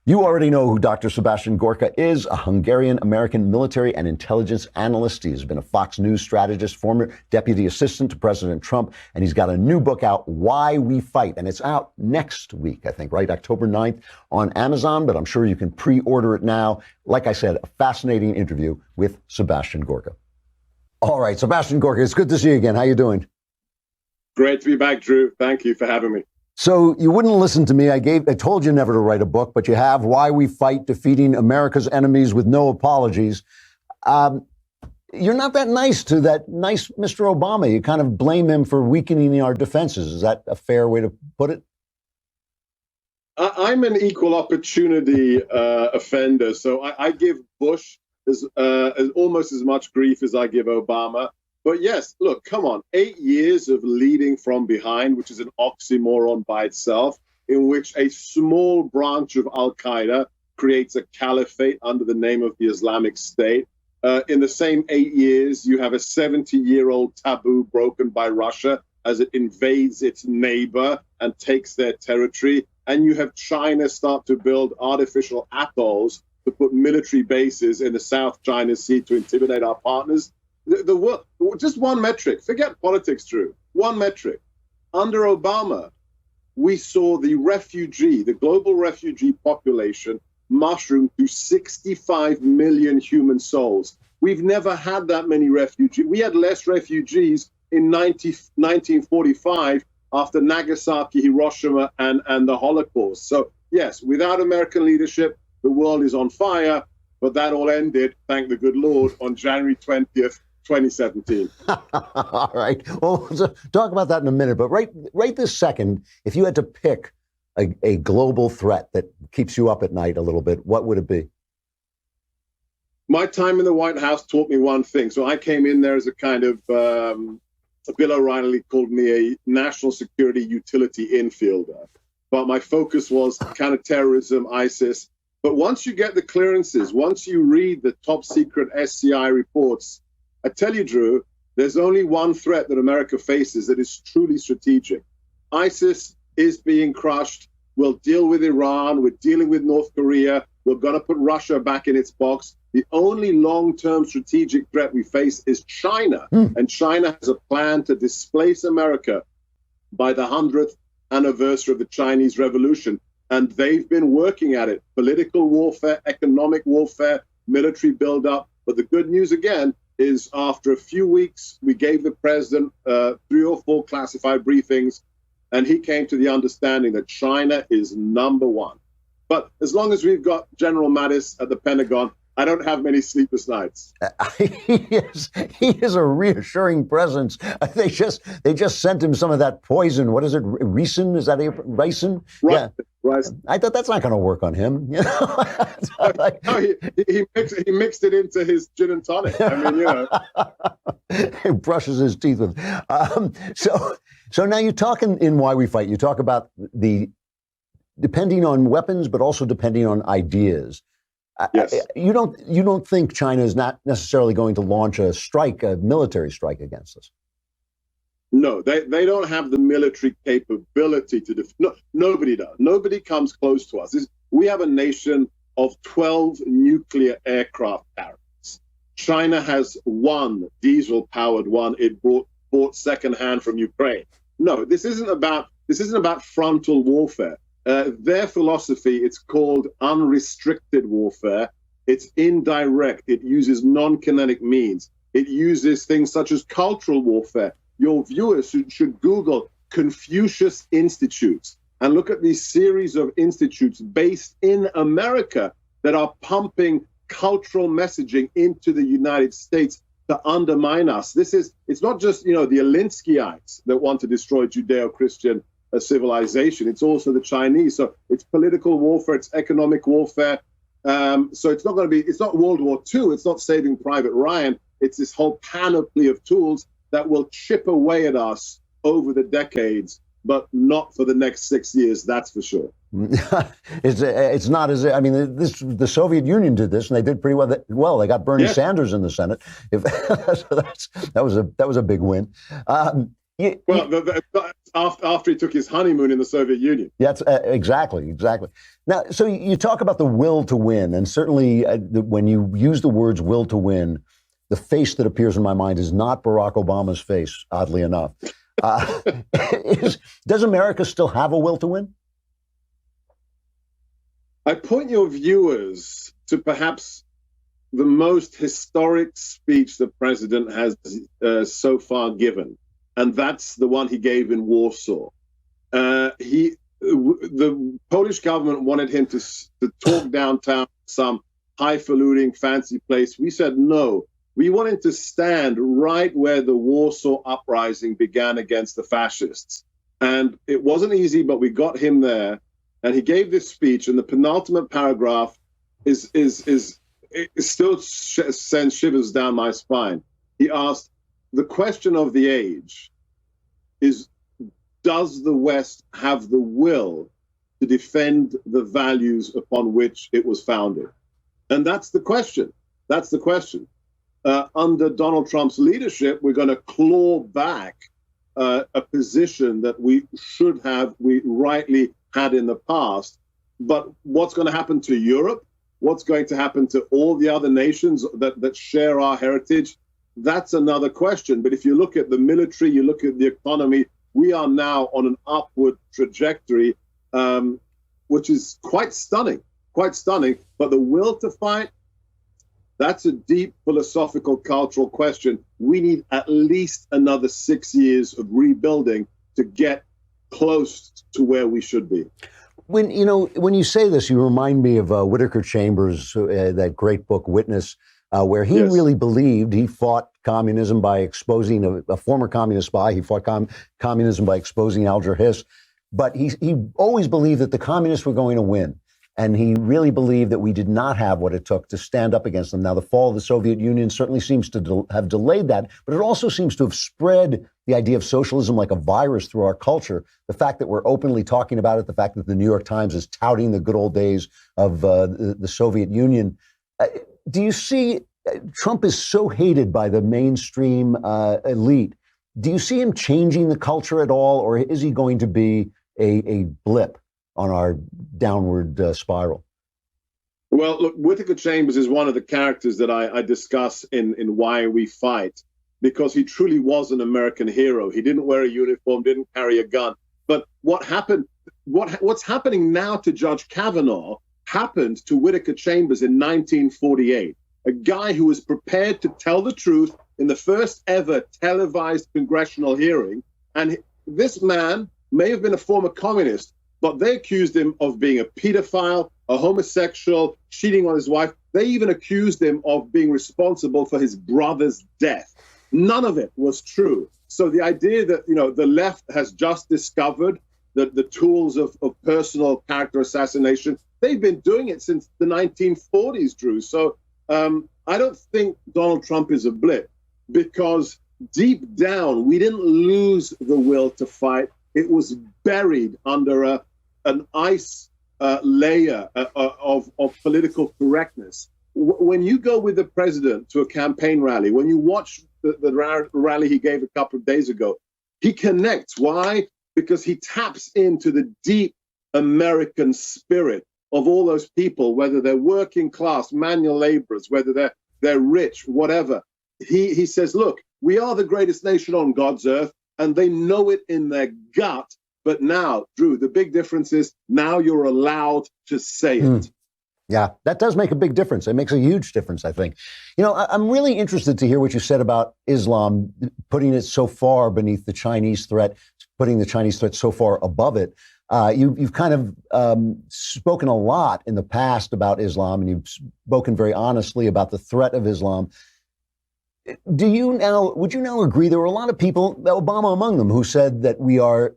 You already know who Dr. Sebastian Gorka is, a Hungarian-American military and intelligence analyst. He has been a Fox News strategist, former deputy assistant to President Trump, and he's got a new book out, Why We Fight, and it's out next week, I think, right? October 9th on Amazon, but I'm sure you can pre-order it now. Like I said, a fascinating interview with Sebastian Gorka. All right, Sebastian Gorka, it's good to see you again. How you doing? Great to be back, Drew. Thank you for having me. So you wouldn't listen to me. I told you never to write a book, but you have. Why We Fight, Defeating America's Enemies with No Apologies. You're not that nice to that nice Mr. Obama. You kind of blame him for weakening our defenses. Is that a fair way to put it? I'm an equal opportunity offender, so I give Bush as almost as much grief as I give Obama. But yes, look, come on, 8 years of leading from behind, which is an oxymoron by itself, in which a small branch of Al-Qaeda creates a caliphate under the name of the Islamic State. In the same 8 years, you have a 70-year-old taboo broken by Russia as it invades its neighbor and takes their territory. And you have China start to build artificial atolls to put military bases in the South China Sea to intimidate our partners. The world, just one metric, forget politics, Drew, one metric. Under Obama, we saw the global refugee population mushroom to 65 million human souls. We've never had that many refugees. We had less refugees in 1945 after Nagasaki, Hiroshima, and the Holocaust. So yes, without American leadership, the world is on fire, but that all ended, thank the good Lord, on January 20th, 2017. All right. Well, we'll talk about that in a minute. But right this second, if you had to pick a global threat that keeps you up at night a little bit, what would it be? My time in the White House taught me one thing. So I came in there as a kind of, Bill O'Reilly called me a national security utility infielder. But my focus was counterterrorism, ISIS. But once you get the clearances, once you read the top secret SCI reports, I tell you, Drew, there's only one threat that America faces that is truly strategic. ISIS is being crushed. We'll deal with Iran. We're dealing with North Korea. We're going to put Russia back in its box. The only long-term strategic threat we face is China. And China has a plan to displace America by the 100th anniversary of the Chinese Revolution. And they've been working at it. Political warfare, economic warfare, military buildup. But the good news, again, is after a few weeks, we gave the president 3 or 4 classified briefings, and he came to the understanding that China is number one. But as long as we've got General Mattis at the Pentagon, I don't have many sleepless nights. He is a reassuring presence. They just sent him some of that poison. What is it? Ricin? Is that ricin? Right. Yeah. Right. I thought that's not going to work on him. You know? No, he mixed it into his gin and tonic. I mean, you know. He brushes his teeth with. So now you talk in Why We Fight. You talk about the depending on weapons, but also depending on ideas. Yes. You don't think China is not necessarily going to launch a military strike against us? No, they don't have the military capability to no, nobody does. Nobody comes close to us. We have a nation of 12 nuclear aircraft carriers. China has one diesel-powered one. It bought secondhand from Ukraine. No, this isn't about frontal warfare. Their philosophy, it's called unrestricted warfare. It's indirect. It uses non-kinetic means. It uses things such as cultural warfare. Your viewers should Google Confucius Institutes and look at these series of institutes based in America that are pumping cultural messaging into the United States to undermine us. It's not just, the Alinskyites that want to destroy Judeo-Christian civilization. It's also the Chinese. So it's political warfare, it's economic warfare. So it's not World War II. It's not Saving Private Ryan. It's this whole panoply of tools that will chip away at us over the decades, but not for the next 6 years, that's for sure. It's not as the Soviet Union did this, and they did pretty well. They got Bernie Sanders in the Senate. That was a big win. Well, after he took his honeymoon in the Soviet Union. That's exactly. Now, so you talk about the will to win, and certainly when you use the words will to win, the face that appears in my mind is not Barack Obama's face, oddly enough. Does America still have a will to win? I point your viewers to perhaps the most historic speech the president has so far given, and that's the one he gave in Warsaw. The Polish government wanted him to talk downtown, some highfalutin, fancy place. We said no. We want him to stand right where the Warsaw Uprising began against the fascists. And it wasn't easy, but we got him there. And he gave this speech, and the penultimate paragraph still sends shivers down my spine. He asked, the question of the age is, does the West have the will to defend the values upon which it was founded? And that's the question. That's the question. Under Donald Trump's leadership, we're going to claw back a position that we rightly had in the past. But what's going to happen to Europe? What's going to happen to all the other nations that share our heritage? That's another question. But if you look at the military, you look at the economy, we are now on an upward trajectory, which is quite stunning. But the will to fight, that's a deep philosophical, cultural question. We need at least another 6 years of rebuilding to get close to where we should be. When you say this, you remind me of Whittaker Chambers, that great book, Witness, where he really believed he fought communism by exposing a former communist spy. He fought communism by exposing Alger Hiss. But he always believed that the communists were going to win. And he really believed that we did not have what it took to stand up against them. Now, the fall of the Soviet Union certainly seems to have delayed that, but it also seems to have spread the idea of socialism like a virus through our culture. The fact that we're openly talking about it, the fact that the New York Times is touting the good old days of the Soviet Union. Do you see Trump is so hated by the mainstream elite? Do you see him changing the culture at all, or is he going to be a blip on our downward spiral? Well, look, Whittaker Chambers is one of the characters that I discuss in Why We Fight, because he truly was an American hero. He didn't wear a uniform, didn't carry a gun. But what's happening now to Judge Kavanaugh happened to Whittaker Chambers in 1948, a guy who was prepared to tell the truth in the first ever televised congressional hearing. And this man may have been a former communist, but they accused him of being a pedophile, a homosexual, cheating on his wife. They even accused him of being responsible for his brother's death. None of it was true. So the idea that, the left has just discovered the tools of personal character assassination, they've been doing it since the 1940s, Drew. So I don't think Donald Trump is a blip, because deep down, we didn't lose the will to fight. It was buried under an ice layer of political correctness. When you go with the president to a campaign rally, when you watch the rally he gave a couple of days ago, he connects. Why? Because he taps into the deep American spirit of all those people, whether they're working class, manual laborers, whether they're rich, whatever. He says, look, we are the greatest nation on God's earth, and they know it in their gut. But now, Drew, the big difference is now you're allowed to say it. Yeah, that does make a big difference. It makes a huge difference, I think. I'm really interested to hear what you said about Islam, putting it so far beneath the Chinese threat, putting the Chinese threat so far above it. You've kind of spoken a lot in the past about Islam, and you've spoken very honestly about the threat of Islam. Would you now agree there were a lot of people, Obama among them, who said that we are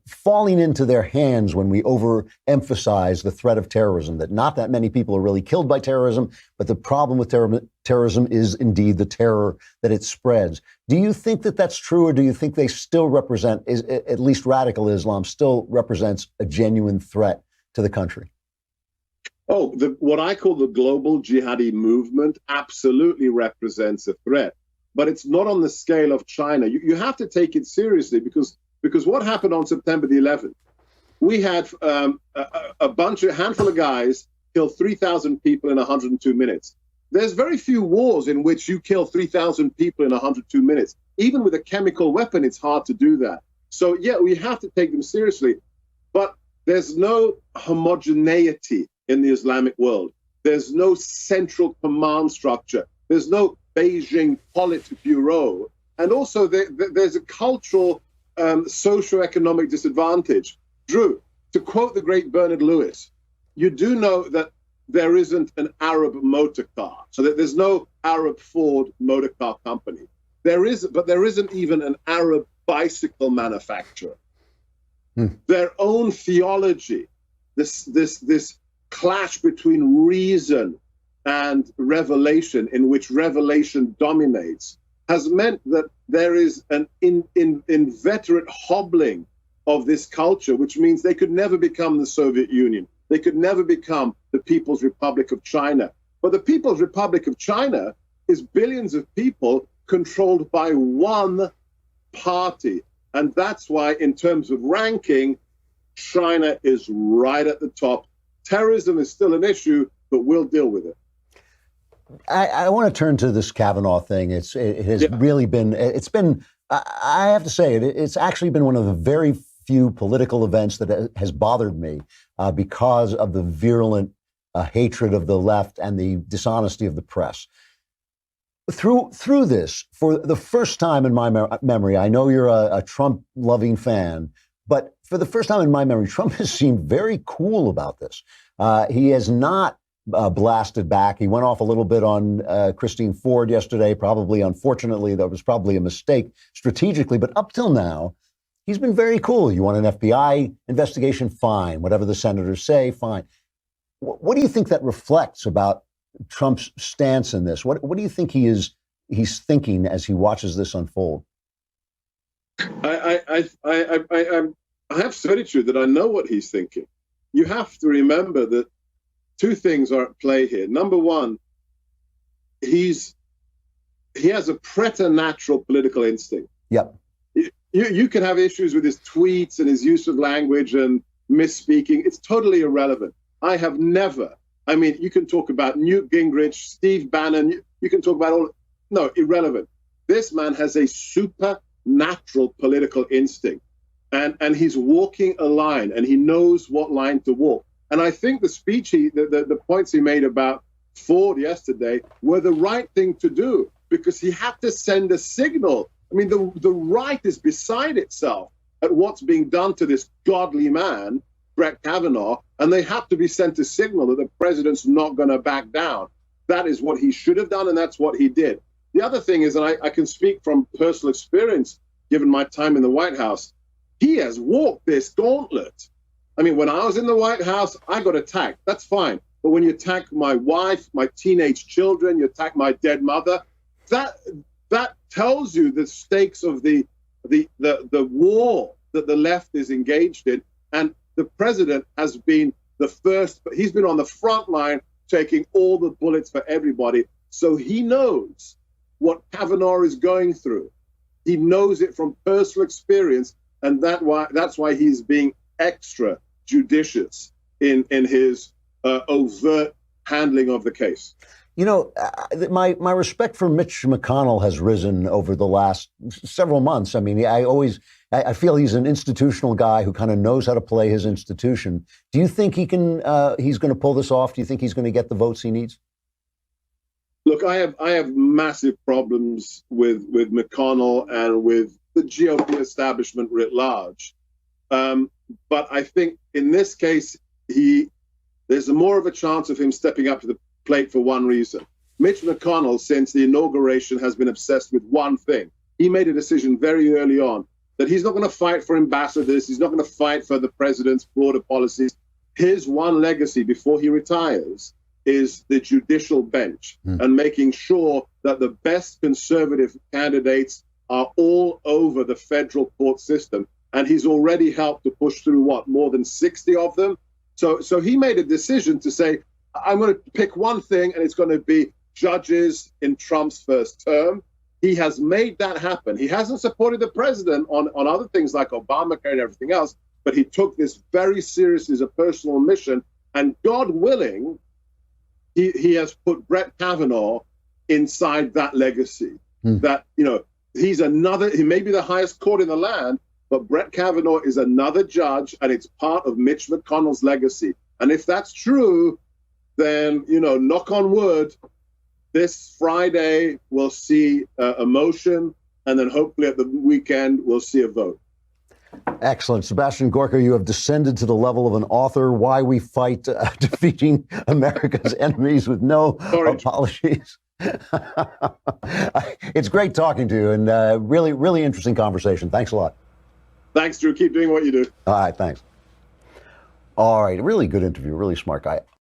falling into their hands when we overemphasize the threat of terrorism, that not that many people are really killed by terrorism, but the problem with terrorism is indeed the terror that it spreads. Do you think that that's true, or do you think they still represent, at least radical Islam still represents a genuine threat to the country? What I call the global jihadi movement absolutely represents a threat. but it's not on the scale of China. You have to take it seriously because what happened on September the 11th? We had a handful of guys kill 3,000 people in 102 minutes. There's very few wars in which you kill 3,000 people in 102 minutes. Even with a chemical weapon, it's hard to do that. So, yeah, we have to take them seriously. But there's no homogeneity in the Islamic world. There's no central command structure. There's no Beijing Politburo. And also, there's a cultural, socioeconomic disadvantage. Drew, to quote the great Bernard Lewis, you do know that there isn't an Arab motor car, so that there's no Arab Ford motor car company. There isn't even an Arab bicycle manufacturer. Their own theology, this clash between reason and revelation, in which revelation dominates, has meant that there is an inveterate hobbling of this culture, which means they could never become the Soviet Union. They could never become the People's Republic of China. But the People's Republic of China is billions of people controlled by one party. And that's why, in terms of ranking, China is right at the top. Terrorism is still an issue, but we'll deal with it. I want to turn to this Kavanaugh thing. It has really been, I have to say, it's actually been one of the very few political events that has bothered me because of the virulent hatred of the left and the dishonesty of the press. Through this, for the first time in my memory, I know you're a Trump-loving fan, but for the first time in my memory, Trump has seemed very cool about this. He has not blasted back. He went off a little bit on Christine Ford yesterday. Probably, unfortunately, that was probably a mistake strategically. But up till now, he's been very cool. You want an FBI investigation? Fine. Whatever the senators say, fine. What do you think that reflects about Trump's stance in this? What do you think he's thinking as he watches this unfold? I have to tell you that I know what he's thinking. You have to remember that two things are at play here. Number one, he has a preternatural political instinct. Yep. You can have issues with his tweets and his use of language and misspeaking. It's totally irrelevant. I have never. I mean, you can talk about Newt Gingrich, Steve Bannon. You can talk about all. No, irrelevant. This man has a supernatural political instinct, and he's walking a line, and he knows what line to walk. And I think the speech, the points he made about Ford yesterday were the right thing to do, because he had to send a signal. I mean, the right is beside itself at what's being done to this godly man, Brett Kavanaugh, and they have to be sent a signal that the president's not going to back down. That is what he should have done, and that's what he did. The other thing is, and I can speak from personal experience, given my time in the White House, he has walked this gauntlet. I mean, when I was in the White House, I got attacked. That's fine. But when you attack my wife, my teenage children, you attack my dead mother, that tells you the stakes of the war that the left is engaged in. And the president has been the first, he's been on the front line taking all the bullets for everybody. So he knows what Kavanaugh is going through. He knows it from personal experience, and that's why he's being extra judicious in his overt handling of the case. You know, my respect for Mitch McConnell has risen over the last several months. I mean, I feel he's an institutional guy who kind of knows how to play his institution. Do you think he's going to pull this off? Do you think he's going to get the votes he needs? Look, I have massive problems with McConnell and with the GOP establishment writ large. But I think in this case, there's more of a chance of him stepping up to the plate for one reason. Mitch McConnell, since the inauguration, has been obsessed with one thing. He made a decision very early on that he's not going to fight for ambassadors. He's not going to fight for the president's broader policies. His one legacy before he retires is the judicial bench and making sure that the best conservative candidates are all over the federal court system. And he's already helped to push through, more than 60 of them? So he made a decision to say, I'm going to pick one thing, and it's going to be judges in Trump's first term. he has made that happen. He hasn't supported the president on other things like Obamacare and everything else, but he took this very seriously as a personal mission. And God willing, he has put Brett Kavanaugh inside that legacy. That, you know, he may be the highest court in the land, but Brett Kavanaugh is another judge, and it's part of Mitch McConnell's legacy. And if that's true, then, you know, knock on wood, this Friday we'll see a motion, and then hopefully at the weekend we'll see a vote. Excellent. Sebastian Gorka, you have descended to the level of an author. Why We Fight, Defeating America's Enemies with No Apologies. It's great talking to you, and really, really interesting conversation. Thanks a lot. Thanks, Drew. Keep doing what you do. All right, thanks. All right, really good interview, really smart guy.